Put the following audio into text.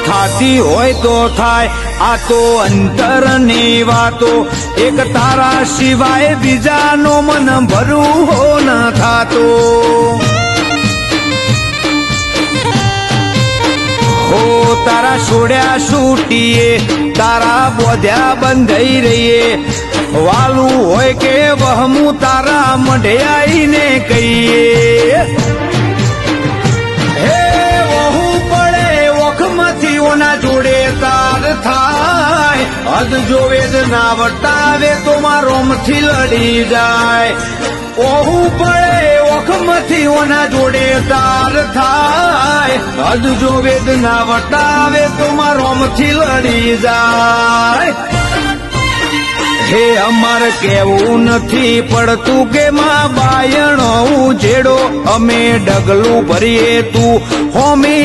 થાતી હોય તો થાય, આ તો અંતરની વાતો, એક તારા સિવાય બીજાનો મન ભરું હો ન થાતો. હો તારા છોડ્યા છૂટીએ, તારા બોધ્યા બંધાઈ રહીએ, વાલું હોય કે વહમું તારા મઢે આઈને કહીએ. હે વહુ પડે વખમાંથી ઓના જોડે તાર થાય, હદ જોવે જ ના વટાવે તો મારોમથી લડી જાય. ઓહુ પડે વખમાંથી ઓના જોડે તાર થાય, હદ જોવે જ ના વટાવે તો મારોમથી લડી જાય. હે અમાર કેવું નથી પડતું કે માં બાયણો ઉજેડો, અમે ડગલું ભરીએ તું હોમી